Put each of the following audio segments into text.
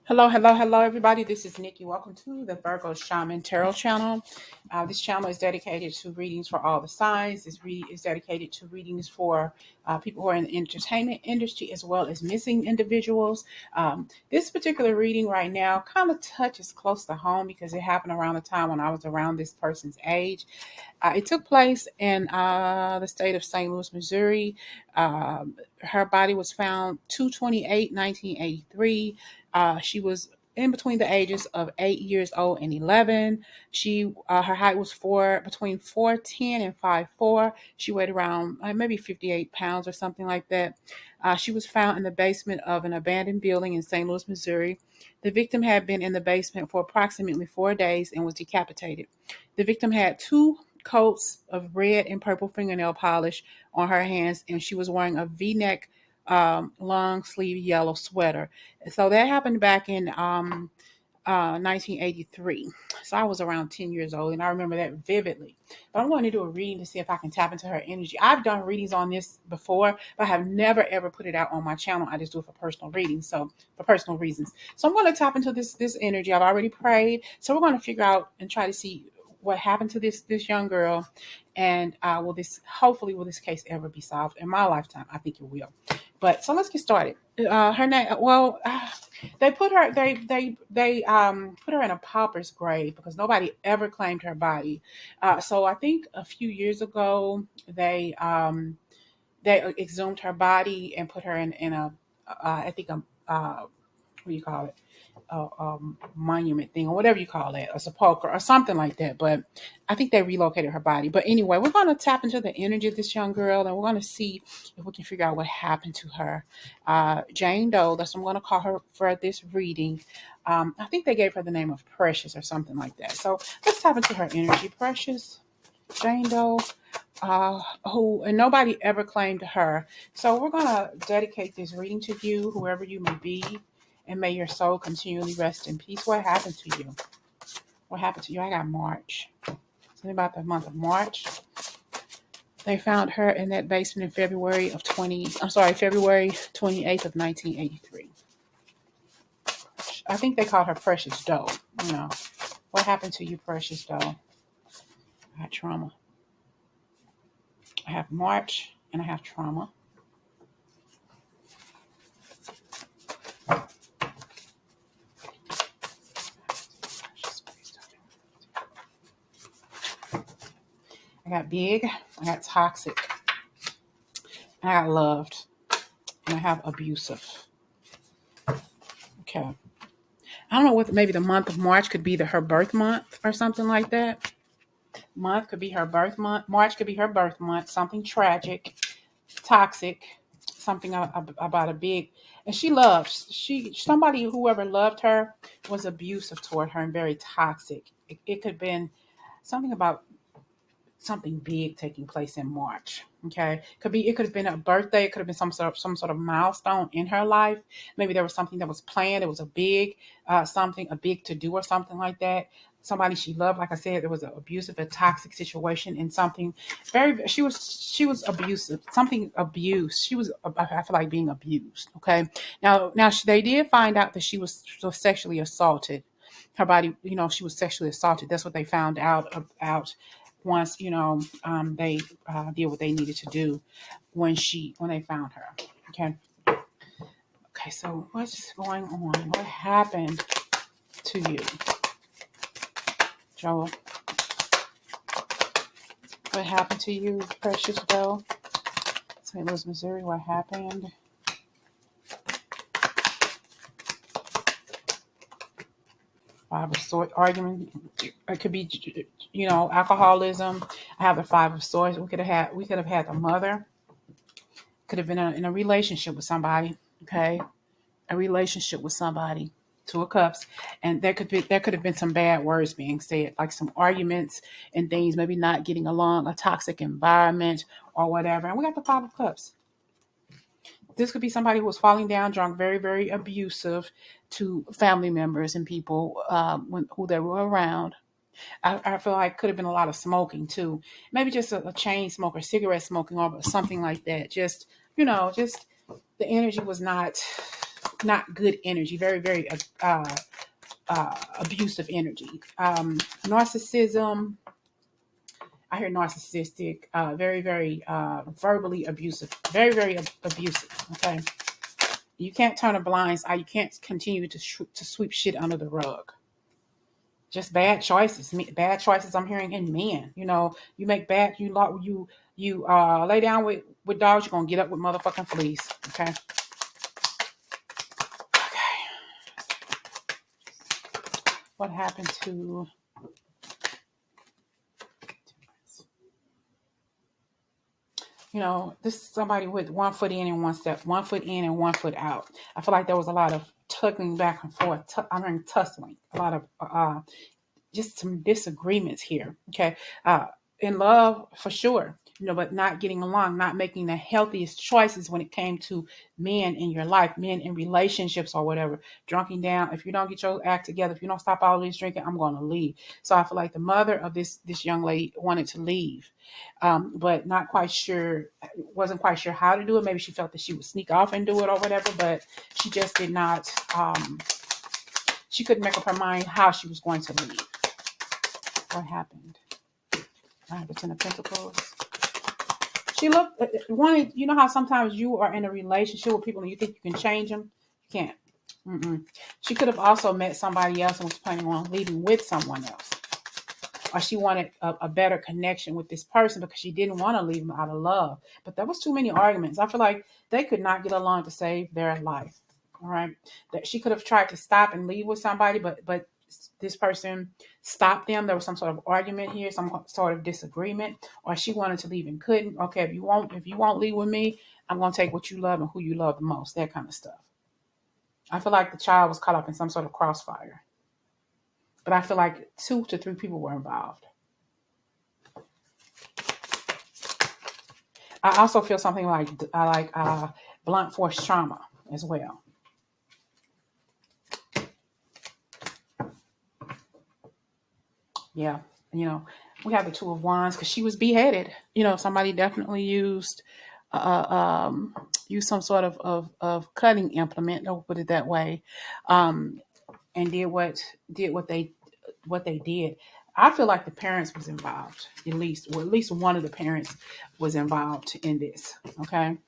Hello, hello, hello, everybody. This is Nikki. Welcome to the Virgo Shaman Tarot channel. This channel is dedicated to readings for all the signs. This reading is dedicated to readings for people who are in the entertainment industry as well as missing individuals. This particular reading right now kind of touches close to home because it happened around the time when I was around this person's age. It took place in the state of St. Louis, Missouri. Her body was found 2/28/1983. She was in between the ages of 8 years old and 11. Her height was between 4'10" and 5'4". She weighed around maybe 58 pounds or something like that. She was found in the basement of an abandoned building in St. Louis, Missouri. The victim had been in the basement for approximately 4 days and was decapitated. The victim had two coats of red and purple fingernail polish on her hands, and she was wearing a V-neck, long sleeve yellow sweater. So that happened back in 1983. So I was around 10 years old, and I remember that vividly. But I'm going to do a reading to see if I can tap into her energy. I've done readings on this before, but I have never ever put it out on my channel. I just do it for personal readings, so for personal reasons. So I'm going to tap into this energy. I've already prayed, so we're going to figure out and try to see what happened to this young girl, and will this case ever be solved in my lifetime? I think it will. But so let's get started. Her name, well, they put her in a pauper's grave because nobody ever claimed her body. So I think a few years ago they exhumed her body and put her in a I think what do you call it, a monument thing or whatever you call it, a sepulcher or something like that. But I think they relocated her body. But anyway, we're going to tap into the energy of this young girl, and we're going to see if we can figure out what happened to her. Jane Doe, that's what I'm going to call her for this reading. I think they gave her the name of Precious or something like that. So let's tap into her energy. Precious, Jane Doe, who, and nobody ever claimed her. So we're going to dedicate this reading to you, whoever you may be, and may your soul continually rest in peace. What happened to you? What happened to you? I got March. Something about the month of March. They found her in that basement in February 28th of 1983. I think they called her Precious Doe. What happened to you, Precious Doe? I had trauma. I have March and I have trauma. I got big, I got toxic, I got loved, and I have abusive. Okay. I don't know what, maybe the month of March could be her birth month or something like that. Month could be her birth month. March could be her birth month. Something tragic, toxic, something about a big, and somebody, whoever loved her was abusive toward her and very toxic. It could have been something about something big taking place in March. Okay, it could have been a birthday. It could have been some sort of milestone in her life. Maybe there was something that was planned. It was a big a big to do or something like that. Somebody she loved, like I said, there was an abusive, a toxic situation, and something very. She was abusive. Something abused. I feel like being abused. Okay, now they did find out that she was sexually assaulted. Her body, she was sexually assaulted. That's what they found out once they did what they needed to do when they found her. Okay, so what's going on? What happened to you, Joel? What happened to you, Precious Doe? St. Louis, Missouri. What happened? Five of Swords argument. It could be, alcoholism. I have the Five of Swords. We could have had the mother. Could have been in a relationship with somebody. Okay, a relationship with somebody. Two of Cups, and there could have been some bad words being said, like some arguments and things, maybe not getting along, a toxic environment or whatever. And we got the Five of Cups. This could be somebody who was falling down drunk, very, very abusive to family members and people who they were around. I feel like could have been a lot of smoking too. Maybe just a chain smoker, cigarette smoking, or something like that. Just the energy was not not good energy, very, very abusive energy. Narcissism, I hear narcissistic, very, very verbally abusive, very, very abusive. Okay. You can't turn a blind eye. You can't continue to sweep shit under the rug. Just bad choices. Bad choices I'm hearing in men. You know, you make bad, you lay down with dogs, you're gonna get up with motherfucking fleas. Okay. Okay. What happened to this is somebody with 1 foot in and 1 foot in and 1 foot out. I feel like there was a lot of tugging back and forth. Tussling. A lot of just some disagreements here. Okay. In love, for sure, but not getting along, not making the healthiest choices when it came to men in your life, men in relationships or whatever. Drunking down. If you don't get your act together, if you don't stop all this drinking, I'm going to leave. So I feel like the mother of this young lady wanted to leave, but not quite sure, wasn't quite sure how to do it. Maybe she felt that she would sneak off and do it or whatever, but she just did not. She couldn't make up her mind how she was going to leave. What happened? I have the Ten of Pentacles. She looked, wanted, you know how sometimes you are in a relationship with people and you think you can change them? You can't. Mm-mm. She could have also met somebody else and was planning on leaving with someone else. Or she wanted a better connection with this person because she didn't want to leave him out of love. But there was too many arguments. I feel like they could not get along to save their life. All right. That she could have tried to stop and leave with somebody, but this person stopped them. There was some sort of argument here, some sort of disagreement, or she wanted to leave and couldn't. Okay, if you won't leave with me, I'm gonna take what you love and who you love the most, that kind of stuff. I feel like the child was caught up in some sort of crossfire. But I feel like 2 to 3 people were involved. I also feel something like blunt force trauma as well. Yeah, we have the Two of Wands because she was beheaded. Somebody definitely used some sort of cutting implement. I'll put it that way, and did what they did. I feel like the parents was involved, at least one of the parents was involved in this. Okay.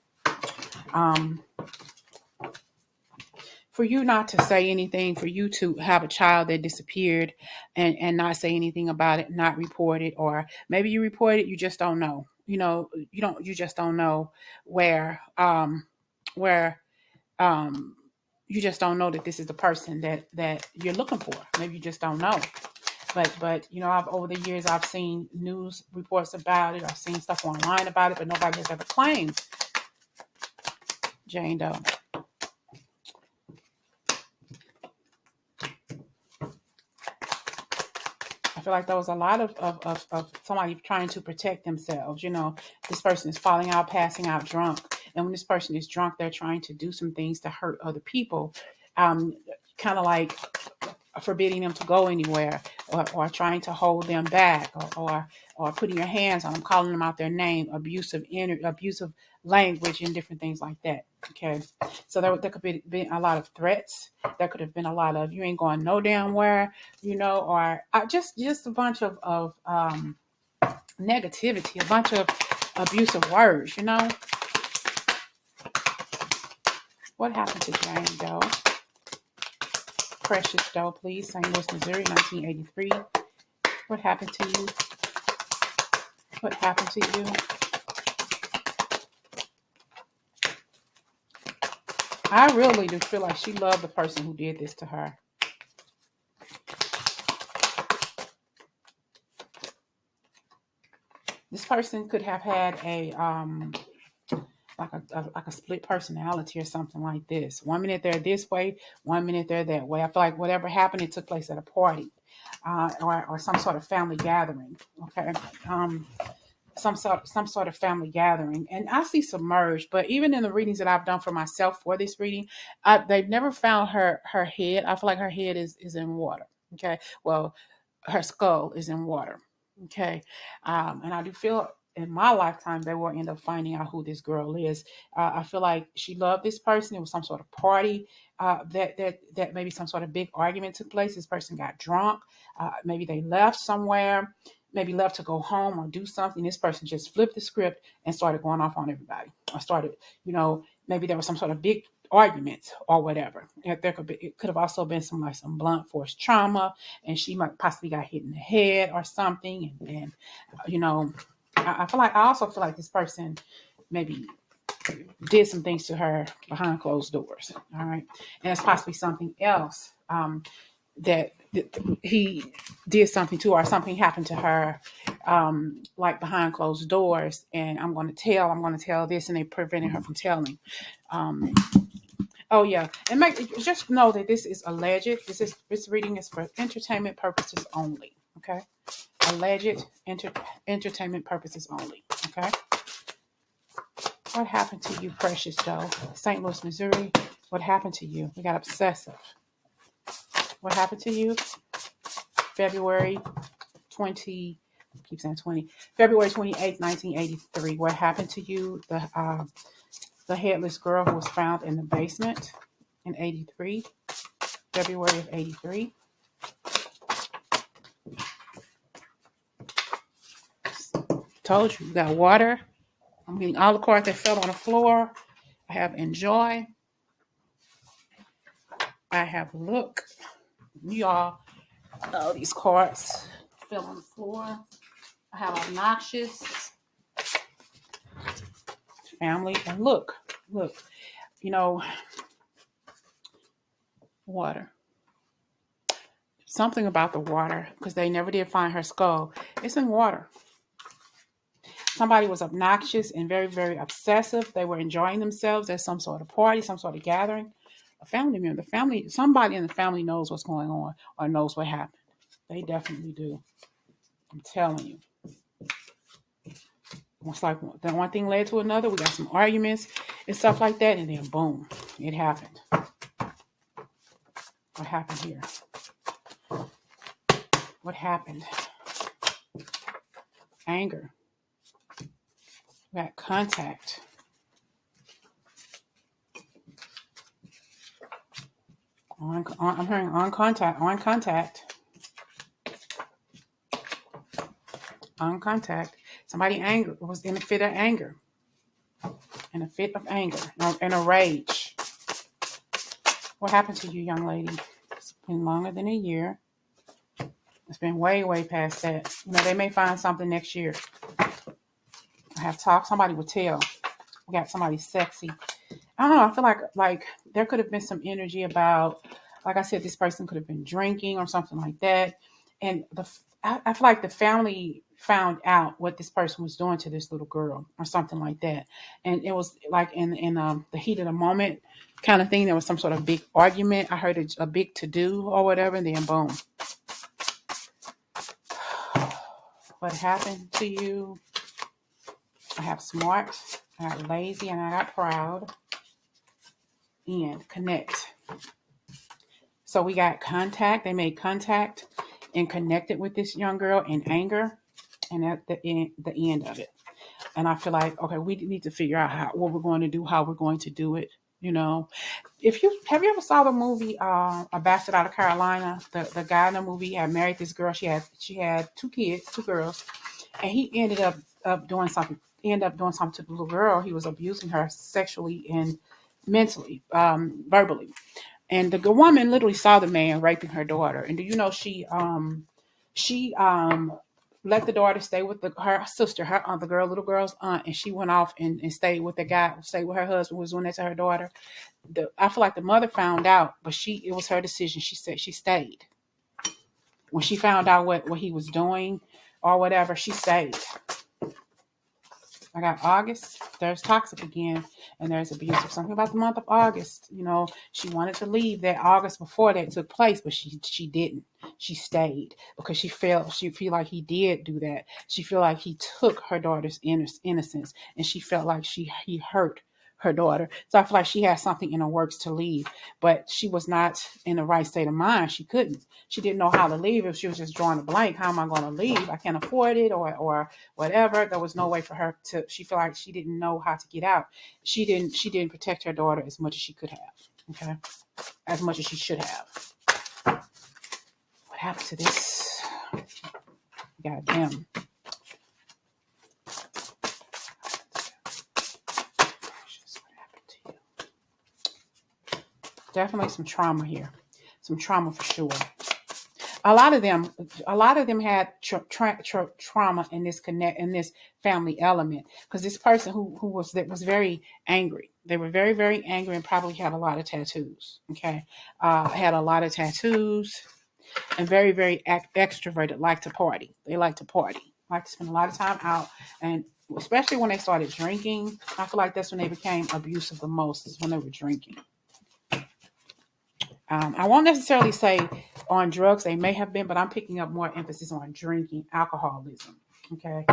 For you not to say anything, for you to have a child that disappeared and not say anything about it, not report it, or maybe you report it, you just don't know. You just don't know where you just don't know that this is the person that you're looking for. Maybe you just don't know. But over the years I've seen news reports about it. I've seen stuff online about it, but nobody has ever claimed Jane Doe. I feel like there was a lot of somebody trying to protect themselves. This person is falling out, passing out drunk. And when this person is drunk, they're trying to do some things to hurt other people. Kind of like forbidding them to go anywhere, or trying to hold them back, or putting your hands on them, calling them out their name, abusive language, and different things like that. Okay, so there could be been a lot of threats. There could have been a lot of you ain't going no damn where, or just a bunch of negativity, a bunch of abusive words. What happened to Jane Doe? Precious Doe, please. St. Louis, Missouri, 1983. What happened to you? What happened to you? I really do feel like she loved the person who did this to her. This person could have had a like a split personality or something like this. 1 minute they're this way, 1 minute they're that way. I feel like whatever happened, it took place at a party, or some sort of family gathering. Okay, some sort of family gathering. And I see submerged, but even in the readings that I've done for myself for this reading, they've never found her head. I feel like her head is in water. Okay, well, her skull is in water. Okay, and I do feel in my lifetime, they will end up finding out who this girl is. I feel like she loved this person. It was some sort of party that maybe some sort of big argument took place. This person got drunk. Maybe they left somewhere, maybe left to go home or do something. This person just flipped the script and started going off on everybody. Or started, maybe there was some sort of big argument or whatever. It could have also been some blunt force trauma, and she might possibly got hit in the head or something. And I also feel like this person maybe did some things to her behind closed doors. All right. And it's possibly something else that he did something to her, or something happened to her, like behind closed doors. And I'm going to tell this, and they prevented her from telling. Um, oh yeah. And just know that this is alleged. This reading is for entertainment purposes only. Okay. Alleged entertainment purposes only. Okay. What happened to you, precious doe? St. Louis, Missouri. What happened to you? We got obsessive. What happened to you? February 20, keep saying 20. February 28th, 1983. What happened to you? The headless girl who was found in the basement in 83. February of 83. Told you, you got water. I'm getting all the cards that fell on the floor. I have enjoy. I have look. You all, these cards fell on the floor. I have obnoxious, family, and look, water. Something about the water, because they never did find her skull. It's in water. Somebody was obnoxious and very, very obsessive. They were enjoying themselves at some sort of party, some sort of gathering. A family member, somebody in the family knows what's going on or knows what happened. They definitely do. I'm telling you. It's like the one thing led to another. We got some arguments and stuff like that, and then boom, it happened. What happened here? What happened? Anger. We got contact. I'm hearing on contact. Somebody was in a fit of anger. In a fit of anger. In a rage. What happened to you, young lady? It's been longer than a year. It's been way, way past that. They may find something next year. I have talked. Somebody would tell. We got somebody sexy. I don't know. I feel like there could have been some energy about, like I said, this person could have been drinking or something like that. And I feel like the family found out what this person was doing to this little girl or something like that. And it was like in the heat of the moment kind of thing. There was some sort of big argument. I heard a big to-do or whatever, and then boom. What happened to you? I have smart, I got lazy, and I got proud. And connect. So we got contact. They made contact and connected with this young girl in anger, and at the end of it. And I feel like, okay, we need to figure out what we're going to do, how we're going to do it. Have you ever saw the movie A Bastard Out of Carolina? The guy in the movie had married this girl. She had two kids, two girls, and he ended up doing something. To the little girl. He was abusing her sexually and mentally, verbally. And the woman literally saw the man raping her daughter. And do you know she let the daughter stay with her sister, her aunt, little girl's aunt, and she went off and stayed with stayed with her husband who was doing that to her daughter. I feel like the mother found out, but it was her decision. She said she stayed. When she found out what he was doing or whatever, she stayed. I got August. There's toxic again, and there's abusive. Something about the month of August. She wanted to leave that August before that took place, but she didn't. She stayed because she feel like he did do that. She feel like he took her daughter's innocence, and she felt like he hurt her daughter. So I feel like she had something in her works to leave, but she was not in the right state of mind. She couldn't. She didn't know how to leave. If she was just drawing a blank, how am I going to leave? I can't afford it, or whatever. There was no way for her to. She felt like she didn't know how to get out. She didn't. She didn't protect her daughter as much as she could have. Okay, as much as she should have. What happened to this? Goddamn. Definitely some trauma here. Some trauma for sure. A lot of them had trauma in this family element, because this person who was that was very angry. They were very, very angry and probably had a lot of tattoos. Okay, had a lot of tattoos and very, very extroverted. Like to party. They like to party. Like to spend a lot of time out, and especially when they started drinking. I feel like that's when they became abusive the most. Is when they were drinking. I won't necessarily say on drugs, they may have been, but I'm picking up more emphasis on drinking, alcoholism. Okay.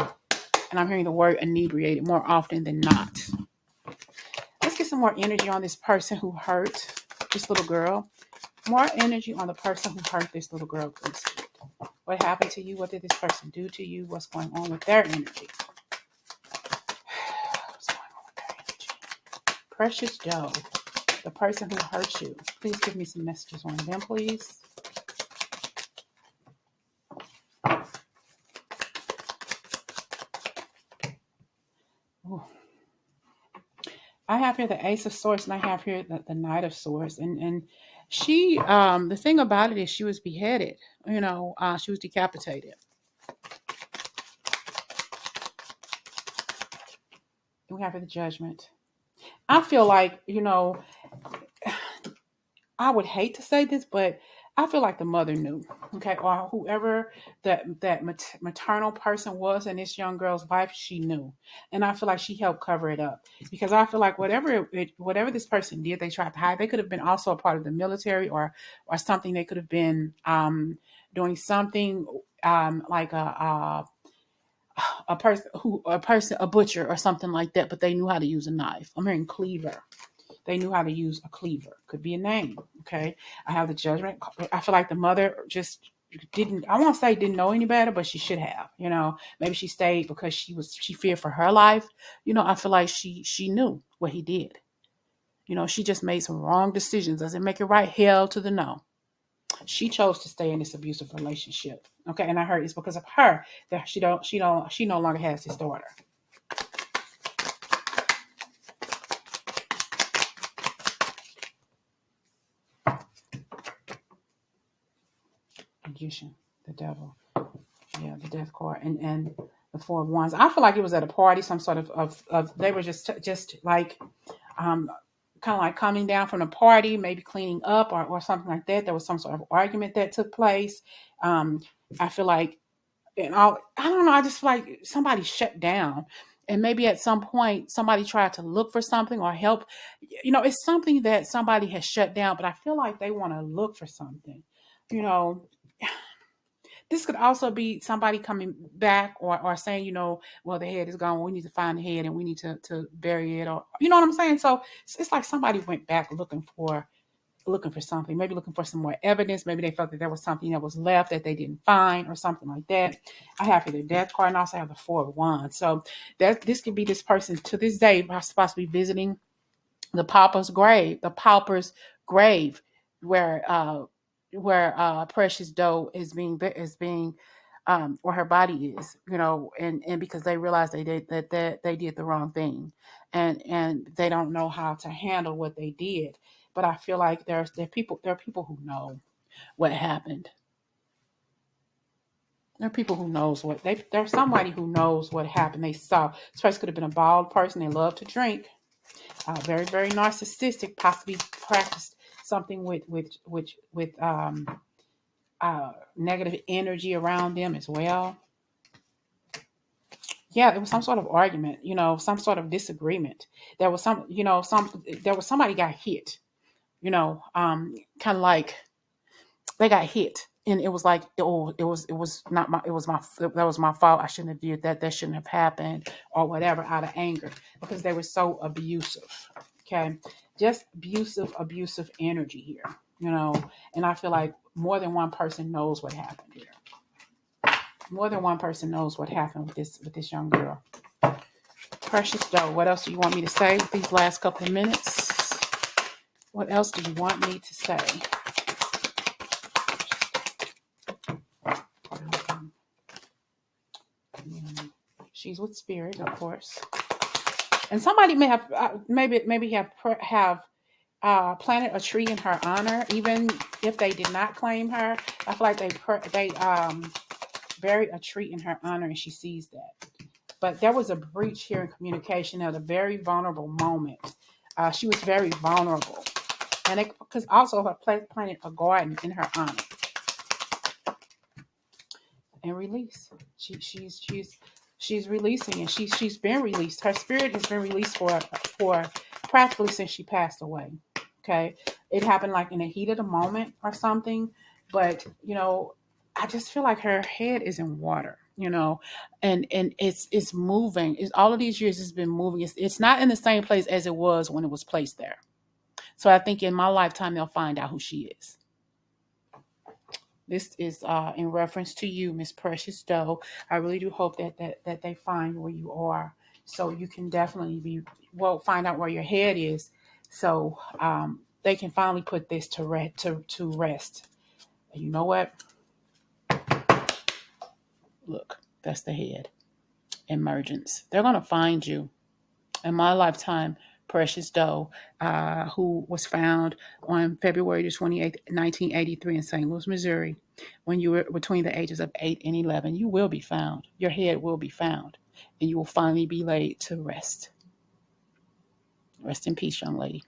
And I'm hearing the word inebriated more often than not. Let's get some more energy on this person who hurt this little girl. More energy on the person who hurt this little girl, please. What happened to you? What did this person do to you? What's going on with their energy? What's going on with their energy? Precious Joe. The person who hurt you. Please give me some messages on them, please. Ooh. I have here the Ace of Swords, and I have here the Knight of Swords. And she, the thing about it is she was beheaded. She was decapitated. And we have here the Judgment. I feel like, I would hate to say this, but I feel like the mother knew, okay, or whoever that maternal person was in this young girl's life, she knew, and I feel like she helped cover it up, because I feel like whatever this person did, they tried to hide. They could have been also a part of the military or something. They could have been doing something like a butcher or something like that, but they knew how to use a knife. I'm hearing cleaver. They knew how to use a cleaver. Could be a name. Okay. I have the Judgment. I feel like the mother just didn't, I won't say didn't know any better, but she should have, maybe she stayed because she feared for her life. I feel like she knew what he did. She just made some wrong decisions. Does it make it right? Hell to the no. She chose to stay in this abusive relationship. Okay. And I heard it's because of her that she no longer has this daughter. Magician, the devil, yeah, the death card, and the Four of Wands. I feel like it was at a party, some sort of they were just like kind of like coming down from a party, maybe cleaning up or something like that. There was some sort of argument that took place. I feel like, I don't know. I just feel like somebody shut down. And maybe at some point somebody tried to look for something or help. It's something that somebody has shut down, but I feel like they want to look for something. This could also be somebody coming back or saying, well, the head is gone. We need to find the head and we need to bury it, or you know what I'm saying? So it's like somebody went back looking for something, maybe looking for some more evidence. Maybe they felt that there was something that was left that they didn't find or something like that. I have here the Death card, and also have the Four of Wands. So this could be this person to this day possibly visiting the pauper's grave, where Precious Doe is being where her body is, and because they realize they did that they did the wrong thing, and they don't know how to handle what they did. But I feel like there are people who know what happened. There are people who knows there's somebody who knows what happened. They saw this person could have been a bald person. They love to drink. Very, very narcissistic, possibly practiced something with negative energy around them as well. Yeah, it was some sort of argument, some sort of disagreement. There was there was somebody got hit, kind of like they got hit. and it was like, oh, it was not my, it was my, that was my fault. I shouldn't have did that. That shouldn't have happened, or whatever, out of anger, because they were so abusive. Okay, just abusive energy here, And I feel like more than one person knows what happened here. More than one person knows what happened with this young girl. Precious Doe. What else do you want me to say with these last couple of minutes? What else do you want me to say? She's with spirit, of course, and somebody may have maybe have planted a tree in her honor, even if they did not claim her. I feel like they buried a tree in her honor, and she sees that. But there was a breach here in communication at a very vulnerable moment. She was very vulnerable, and because also her planted a garden in her honor. And release. She's releasing, and she's been released. Her spirit has been released for practically since she passed away. Okay, it happened like in the heat of the moment or something, but I just feel like her head is in water. And it's moving. It's all of these years it's been moving. It's not in the same place as it was when it was placed there. So I think in my lifetime they'll find out who she is. This is in reference to you, Miss Precious Doe. I really do hope that they find where you are, so you can definitely find out where your head is, so they can finally put this to rest. And you know what? Look, that's the head. Emergence. They're gonna find you. In my lifetime, Precious Doe, who was found on February the 28th, 1983 in St. Louis, Missouri, when you were between the ages of 8 and 11, you will be found. Your head will be found, and you will finally be laid to rest. Rest in peace, young lady.